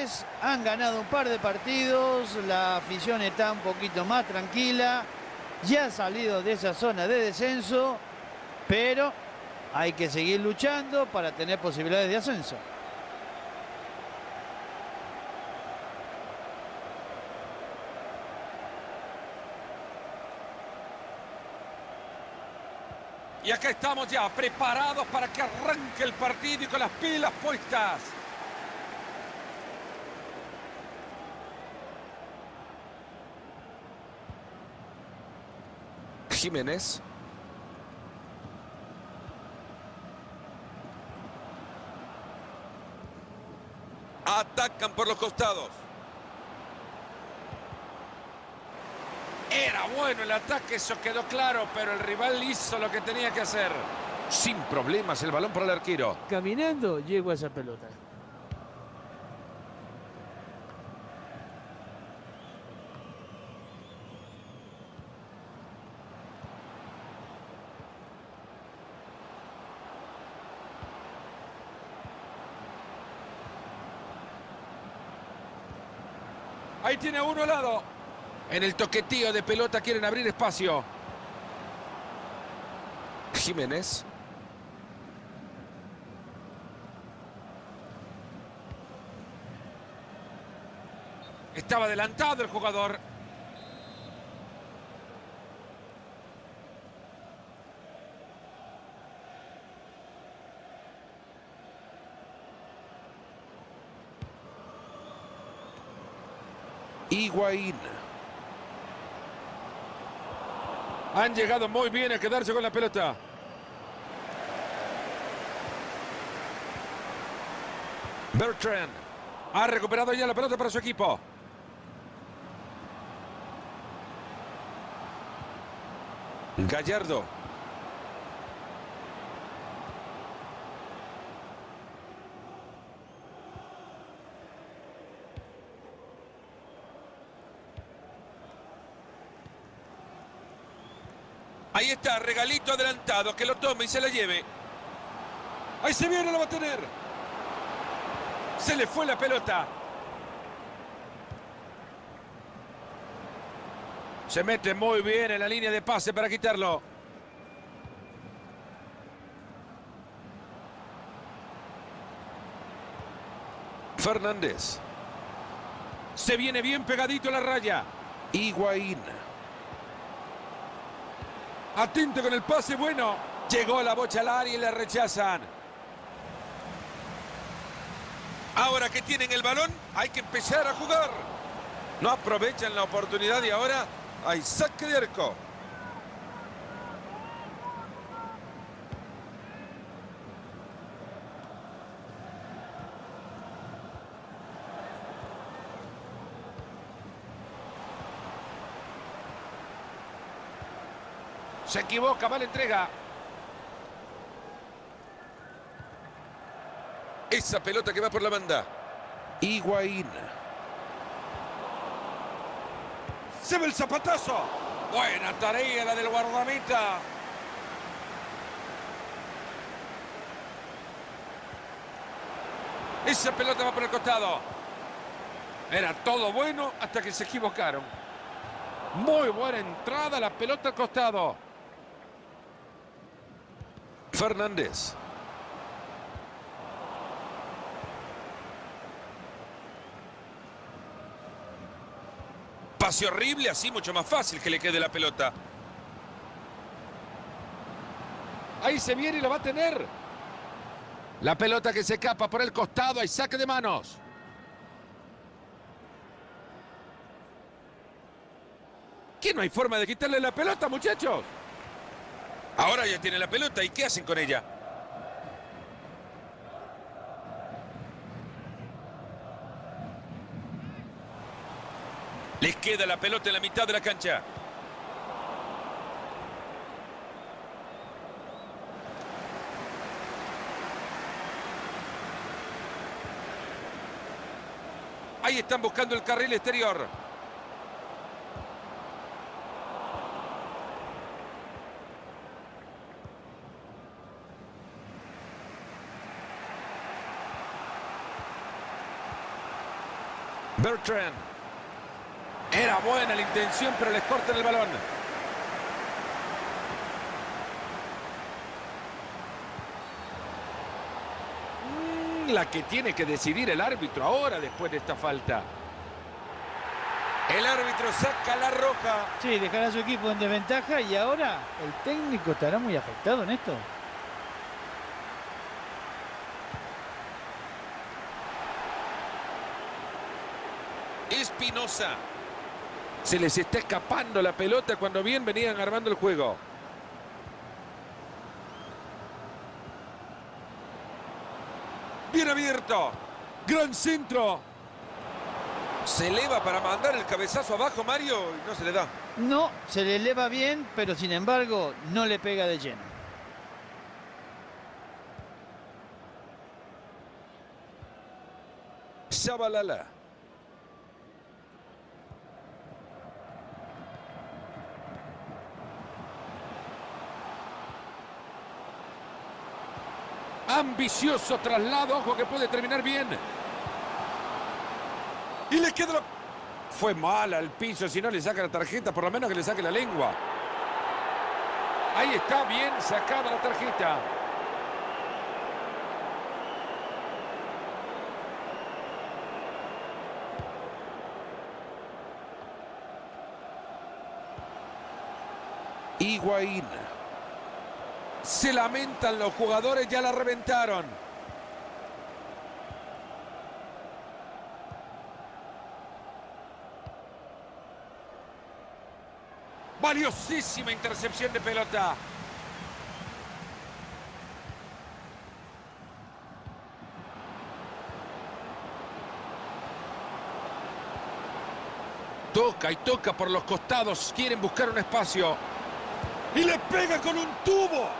jugadores han ganado un par de partidos, la afición está un poquito más tranquila, ya ha salido de esa zona de descenso, pero hay que seguir luchando para tener posibilidades de ascenso. Y acá estamos ya preparados para que arranque el partido y con las pilas puestas. Jiménez. Atacan por los costados. Era bueno el ataque, eso quedó claro, pero el rival hizo lo que tenía que hacer. Sin problemas el balón para el arquero. Caminando llegó a esa pelota. Ahí tiene a uno al lado. En el toquetío de pelota quieren abrir espacio. Jiménez. Estaba adelantado el jugador. Higuaín. Han llegado muy bien a quedarse con la pelota. Bertrand ha recuperado ya la pelota para su equipo. Gallardo. Ahí está, regalito adelantado, que lo tome y se la lleve. Ahí se viene, lo va a tener. Se le fue la pelota. Se mete muy bien en la línea de pase para quitarlo. Fernández. Se viene bien pegadito a la raya. Higuaín. Atento con el pase, bueno. Llegó la bocha al área y la rechazan. Ahora que tienen el balón, hay que empezar a jugar. No aprovechan la oportunidad y ahora hay saque de arco. Se equivoca, mala entrega. Esa pelota que va por la banda. Higuaín. Se ve el zapatazo. Buena tarea la del guardameta. Esa pelota va por el costado. Era todo bueno hasta que se equivocaron. Muy buena entrada, la pelota al costado. Fernández. Pase horrible, así mucho más fácil que le quede la pelota. Ahí se viene y lo va a tener. La pelota que se escapa por el costado, hay saque de manos. ¿Qué, no hay forma de quitarle la pelota, muchachos? Ahora ya tiene la pelota, ¿y qué hacen con ella? Les queda la pelota en la mitad de la cancha. Ahí están buscando el carril exterior. Bertrand. Era buena la intención, pero les cortan el balón. La que tiene que decidir el árbitro ahora después de esta falta. El árbitro saca la roja. Sí, dejará a su equipo en desventaja y ahora el técnico estará muy afectado en esto. Espinosa. Se les está escapando la pelota cuando bien venían armando el juego. Bien abierto. Gran centro. Se eleva para mandar el cabezazo abajo, Mario, y no se le da. No, se le eleva bien, pero sin embargo no le pega de lleno. Shabalala. Ambicioso traslado, ojo que puede terminar bien. Y le queda la... Fue mala al piso, si no le saca la tarjeta, por lo menos que le saque la lengua. Ahí está bien sacada la tarjeta. Higuaín. Se lamentan los jugadores, ya la reventaron. Valiosísima intercepción de pelota. Toca y toca por los costados. Quieren buscar un espacio. Y le pega con un tubo.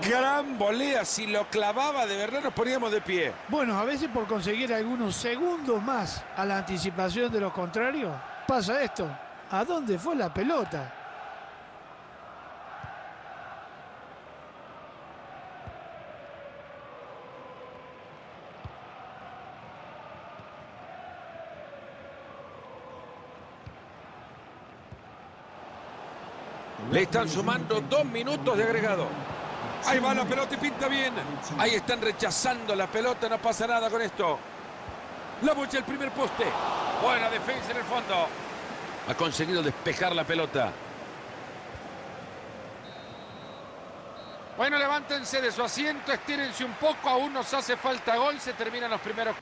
Gran volea. Si lo clavaba, de verdad nos poníamos de pie. Bueno, a veces por conseguir algunos segundos más a la anticipación de los contrarios, pasa esto. ¿A dónde fue la pelota? Le están sumando 2 minutos de agregado. Ahí va la pelota y pinta bien. Ahí están rechazando la pelota, no pasa nada con esto. La bocha el primer poste. Buena defensa en el fondo. Ha conseguido despejar la pelota. Bueno, levántense de su asiento, estírense un poco. Aún nos hace falta gol. Se terminan los primeros.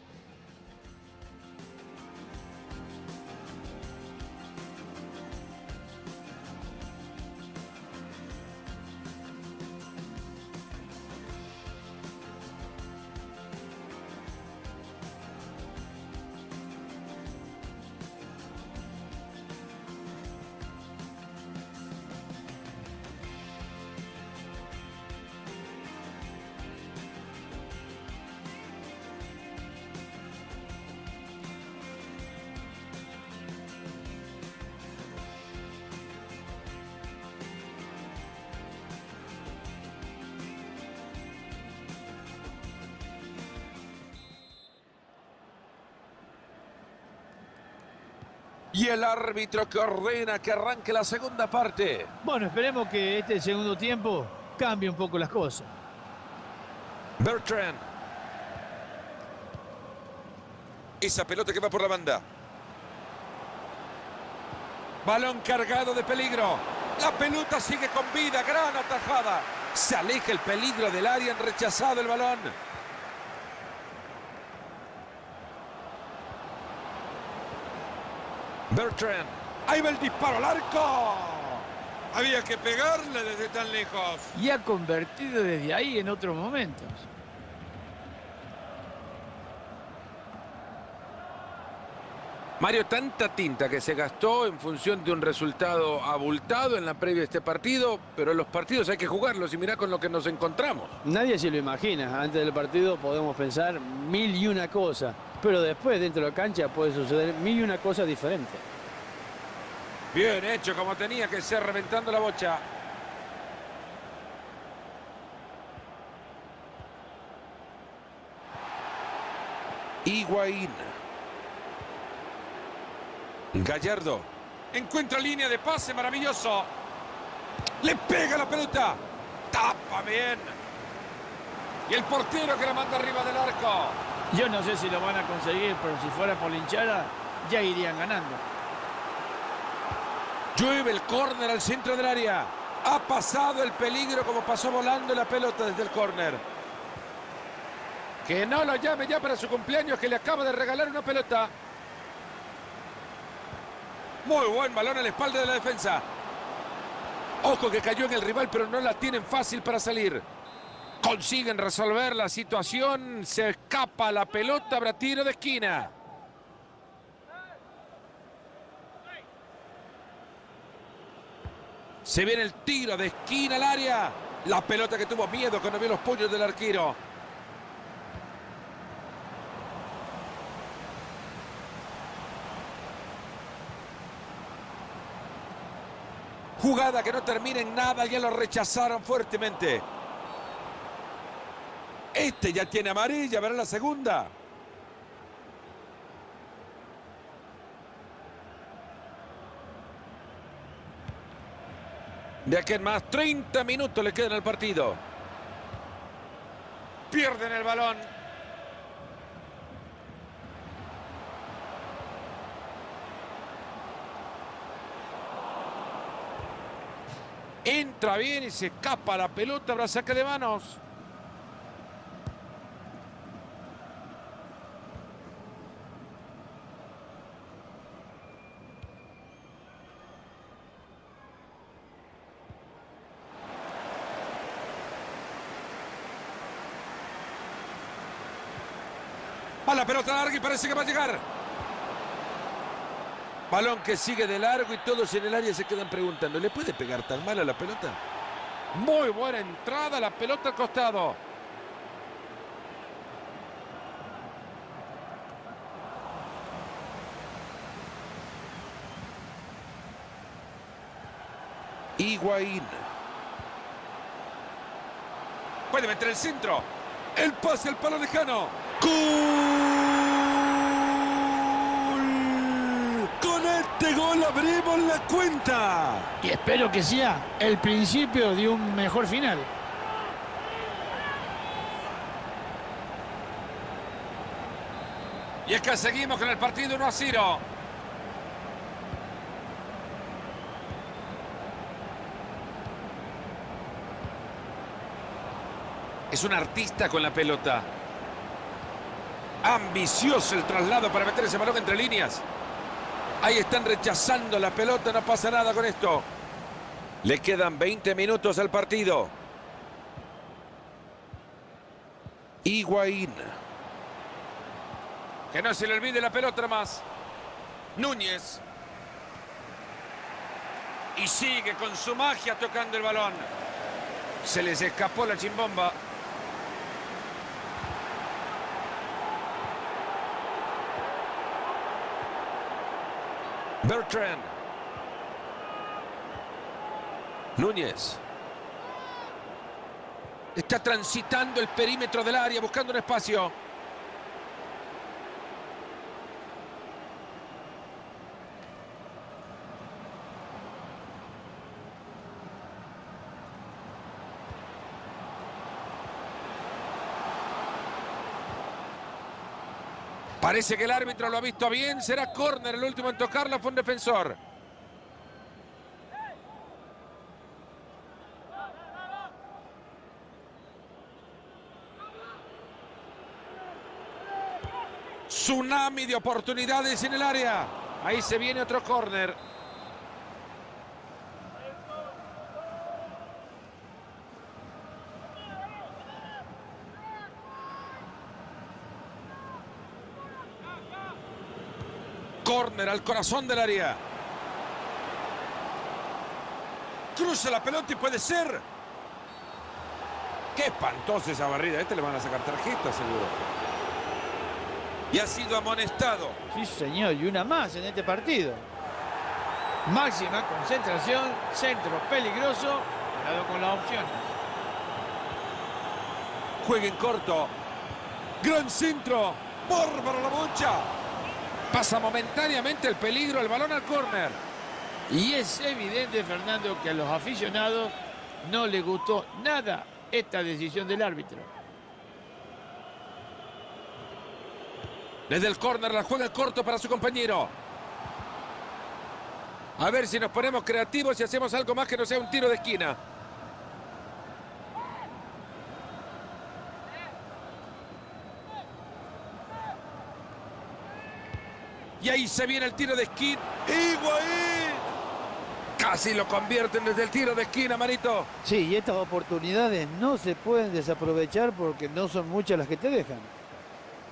Y el árbitro que ordena que arranque la segunda parte. Bueno, esperemos que este segundo tiempo cambie un poco las cosas. Bertrand. Esa pelota que va por la banda. Balón cargado de peligro. La pelota sigue con vida. Gran atajada. Se aleja el peligro del área. Han rechazado el balón. Bertrand. Ahí va el disparo al arco. Había que pegarle desde tan lejos. Y ha convertido desde ahí en otros momentos. Mario, tanta tinta que se gastó en función de un resultado abultado en la previa de este partido, pero los partidos hay que jugarlos y mirá con lo que nos encontramos. Nadie se lo imagina. Antes del partido podemos pensar mil y una cosas, pero después dentro de la cancha puede suceder mil y una cosas diferentes. Bien hecho, como tenía que ser, reventando la bocha. Higuaín. Gallardo. Encuentra línea de pase, maravilloso. Le pega la pelota. Tapa bien. Y el portero que la manda arriba del arco. Yo no sé si lo van a conseguir, pero si fuera por la hinchada, ya irían ganando. Llueve el córner al centro del área. Ha pasado el peligro como pasó volando la pelota desde el córner. Que no lo llame ya para su cumpleaños, que le acaba de regalar una pelota. Muy buen balón a la espalda de la defensa. Ojo que cayó en el rival, pero no la tienen fácil para salir. Consiguen resolver la situación. Se escapa la pelota. Habrá tiro de esquina. Se viene el tiro de esquina al área. La pelota que tuvo miedo cuando vio los puños del arquero. Jugada que no termina en nada. Ya lo rechazaron fuertemente. Este ya tiene amarilla. Verá la segunda. De aquí en más, 30 minutos le quedan al partido. Pierden el balón. Entra bien y se escapa la pelota. Habrá saque de manos. A la pelota larga y parece que va a llegar. Balón que sigue de largo y todos en el área se quedan preguntando, ¿le puede pegar tan mal a la pelota? Muy buena entrada, la pelota al costado. Higuaín. Puede meter el centro. El pase al palo lejano. ¡Gol! Con este gol abrimos la cuenta. Y espero que sea el principio de un mejor final. Y es que seguimos con el partido 1-0. Es un artista con la pelota. Ambicioso el traslado para meter ese balón entre líneas. Ahí están rechazando la pelota, no pasa nada con esto. Le quedan 20 minutos al partido. Higuaín. Que no se le olvide la pelota más. Núñez. Y sigue con su magia tocando el balón. Se les escapó la chimbomba. Bertrand. Núñez. Está transitando el perímetro del área, buscando un espacio. Parece que el árbitro lo ha visto bien. Será córner, el último en tocarla fue un defensor. Tsunami de oportunidades en el área. Ahí se viene otro córner. Córner al corazón del área. Cruza la pelota y puede ser. Qué espantosa esa barrida. A este le van a sacar tarjeta, seguro. Y ha sido amonestado. Sí, señor, y una más en este partido. Máxima concentración, centro peligroso, cuidado con las opciones. Juega en corto. Gran centro. Bárbaro la bocha. Pasa momentáneamente el peligro, el balón al córner. Y es evidente, Fernando, que a los aficionados no les gustó nada esta decisión del árbitro. Desde el córner la juega corto para su compañero. A ver si nos ponemos creativos y hacemos algo más que no sea un tiro de esquina. Y ahí se viene el tiro de esquina. ¡Higuaín! Casi lo convierten desde el tiro de esquina, Marito. Sí, y estas oportunidades no se pueden desaprovechar porque no son muchas las que te dejan.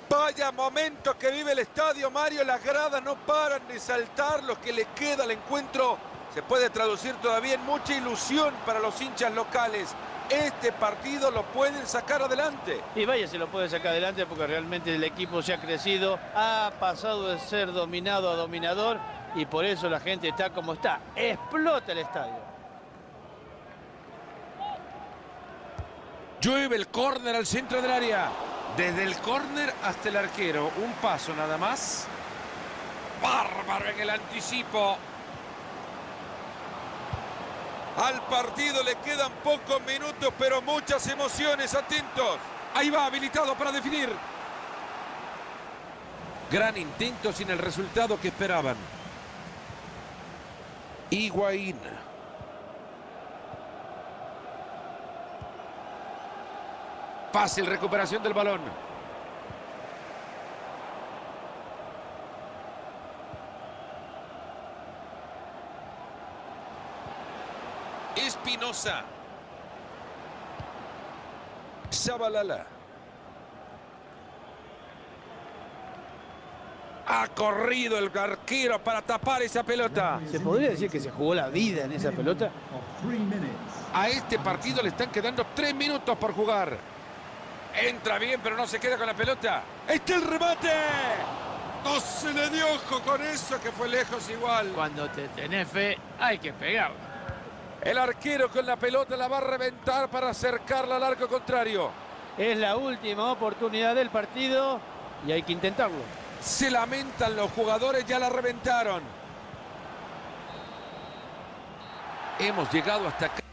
Vaya momento que vive el estadio, Mario. Las gradas no paran de saltar. Lo que le queda al encuentro se puede traducir todavía en mucha ilusión para los hinchas locales. Este partido lo pueden sacar adelante. Y vaya, se lo puede sacar adelante porque realmente el equipo se ha crecido, ha pasado de ser dominado a dominador y por eso la gente está como está. Explota el estadio. Llueve el córner al centro del área. Desde el córner hasta el arquero. Un paso nada más. Bárbaro en el anticipo. Al partido le quedan pocos minutos, pero muchas emociones. Atentos. Ahí va, habilitado para definir. Gran intento sin el resultado que esperaban. Higuaín. Fácil recuperación del balón. Espinosa. Zabalala. Ha corrido el arquero para tapar esa pelota. ¿Se podría decir que se jugó la vida en esa pelota? A este partido le están quedando 3 minutos por jugar. Entra bien, pero no se queda con la pelota. ¡Está el remate! No se le dio ojo con eso, que fue lejos igual. Cuando te tenés fe, hay que pegarla. El arquero con la pelota la va a reventar para acercarla al arco contrario. Es la última oportunidad del partido y hay que intentarlo. Se lamentan los jugadores, ya la reventaron. Hemos llegado hasta acá.